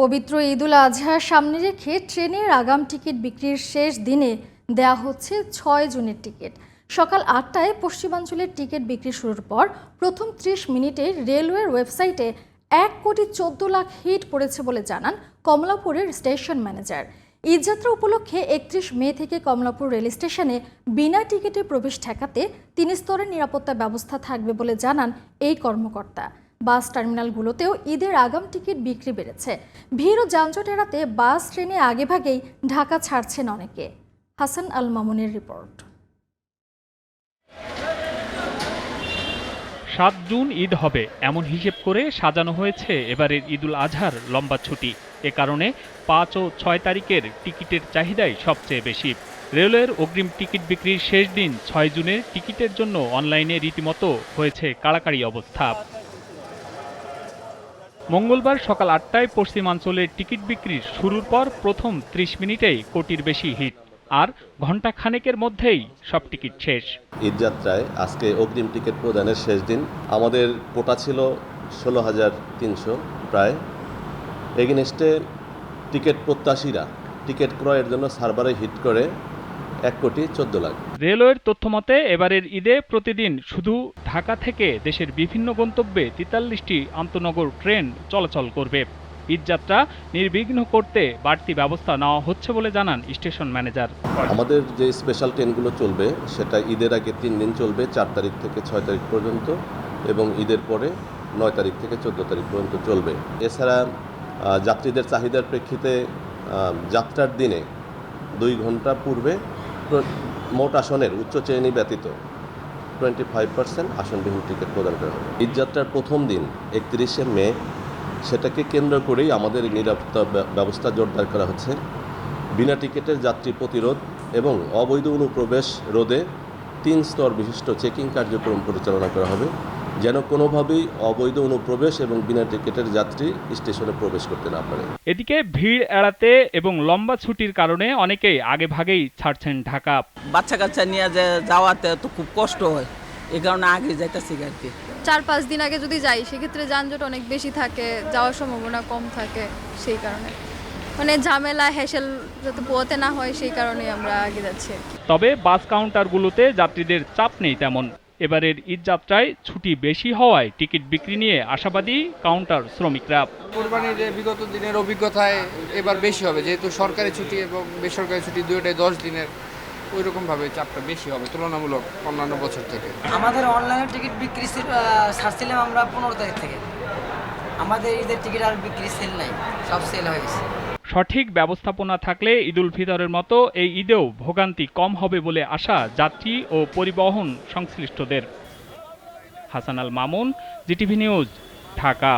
পবিত্র ঈদুল আজহার সামনে রেখে ট্রেনের আগাম টিকিট বিক্রির শেষ দিনে দেয়া হচ্ছে ৬ জুনের টিকিট। সকাল ৮টায় পশ্চিমাঞ্চলের টিকিট বিক্রি শুরুর পর প্রথম ৩০ মিনিটে রেলওয়ের ওয়েবসাইটে ১,১৪,০০,০০০ হিট পড়েছে বলে জানান কমলাপুরের স্টেশন ম্যানেজার। ঈদযাত্রা উপলক্ষে ৩১ মে থেকে কমলাপুর রেল স্টেশনে বিনা টিকিটে প্রবেশ ঠেকাতে ৩ স্তরের নিরাপত্তা ব্যবস্থা থাকবে বলে জানান এই কর্মকর্তা। বাস টার্মিনালগুলোতেও ঈদের আগাম টিকিট বিক্রি বেড়েছে। ভিড় ও যানজট এড়াতে বাস ট্রেনে আগেভাগেই ঢাকা ছাড়ছেন অনেকে। হাসান আল মামুনের রিপোর্ট। ৭ জুন ঈদ হবে এমন হিসেব করে সাজানো হয়েছে এবারের ঈদুল আজহার লম্বা ছুটি। এ কারণে ৫ ও ৬ তারিখের টিকিটের চাহিদাই সবচেয়ে বেশি। রেলওয়ের অগ্রিম টিকিট বিক্রির শেষ দিন ৬ জুনের টিকিটের জন্য অনলাইনে রীতিমতো হয়েছে কাড়াকাড়ি অবস্থা। মঙ্গলবার সকাল ৮টায় পশ্চিমাঞ্চলের টিকিট বিক্রির শুরুর পর প্রথম ৩০ মিনিটেই কোটির বেশি হিট, আর ঘণ্টা খানেকের মধ্যেই সব টিকিট শেষ। ঈদযাত্রায় আজকে অগ্রিম টিকিট প্রদানের শেষ দিন। আমাদের কোটা ছিল ১৬,৩০০ প্রায়। এগেনস্টে টিকিট প্রত্যাশীরা টিকিট ক্রয়ের জন্য সার্ভারে হিট করে ১,১৪,০০,০০০। রেলওয়ের তথ্যমতে এবারের ঈদে প্রতিদিন শুধু ঢাকা থেকে দেশের বিভিন্ন গন্তব্যে ৪৩টি আন্তনগর ট্রেন চলাচল করবে। ঈদযাত্রা নির্বিঘ্ন করতে বাড়তি ব্যবস্থা নেওয়া হচ্ছে বলে জানান স্টেশন ম্যানেজার। আমাদের যে স্পেশাল ট্রেনগুলো চলবে সেটা ঈদের আগে ৩ দিন চলবে, ৪ তারিখ থেকে ৬ তারিখ পর্যন্ত, এবং ঈদের পরে ৯ তারিখ থেকে ১৪ তারিখ পর্যন্ত চলবে। এছাড়া যাত্রীদের চাহিদার প্রেক্ষিতে যাত্রার দিনে ২ ঘন্টা পূর্বে মোট আসনের উচ্চ শ্রেণী ব্যতীত 25% আসনবিহীন টিকিট প্রদান করা হবে। ঈদযাত্রার প্রথম দিন ৩১শে মে, সেটাকে কেন্দ্র করেই আমাদের নিরাপত্তা ব্যবস্থা জোরদার করা হচ্ছে। বিনা টিকিটের যাত্রী প্রতিরোধ এবং অবৈধ অনুপ্রবেশ রোধে ৩ স্তর বিশিষ্ট চেকিং কার্যক্রম পরিচালনা করা হবে, যেন কোনোভাবেই অবৈধ অনুপ্রবেশ এবং বিনা টিকিটের যাত্রী স্টেশনে প্রবেশ করতে না পারে। এদিকে ভিড় এড়াতে এবং লম্বা ছুটির কারণে অনেকেই আগেভাগেই ছাড়ছেন ঢাকা। বাচ্চা কাচ্চা নিয়ে যাওয়াতে তো খুব কষ্ট হয়, এই কারণে আগে যাইতেছি আর কি। ৪-৫ দিন আগে যদি যাই সেক্ষেত্রে যানজট অনেক বেশি থাকে, যাওয়ার সম্ভাবনা কম থাকে। সেই কারণে মানে ঝামেলা হ্যাসেল যাতে পোহাতে না হয় সেই কারণে আমরা আগে যাচ্ছি। তবে বাস কাউন্টারগুলোতে যাত্রীদের চাপ নেই তেমন। এবারের ঈদযাত্রায় ছুটি বেশি হওয়ায় টিকিট বিক্রি নিয়ে আশাবাদী কাউন্টার শ্রমিকরা। কোরবানির বিগত দিনের অভিজ্ঞতায় এবার বেশি হবে, যেহেতু সরকারি ছুটি এবং বেসরকারি ছুটি দুইটাই 10 দিনের, ওই রকমভাবে চাপটা বেশি হবে তুলনামূলক অন্যান্য বছর থেকে। আমাদের অনলাইনে টিকিট বিক্রি ছাড়ছিলাম আমরা 15 তারিখ থেকে। আমাদের ঈদের টিকিট আর বিক্রি সেল নাই, সব সেল হয়ে গেছে। সঠিক ব্যবস্থাপনা থাকলে ঈদুল ফিতরের মতো এই ঈদেও ভোগান্তি কম হবে বলে আশা যাত্রী ও পরিবহন সংশ্লিষ্টদের। Hasan Al Mamun, GTV news, Dhaka.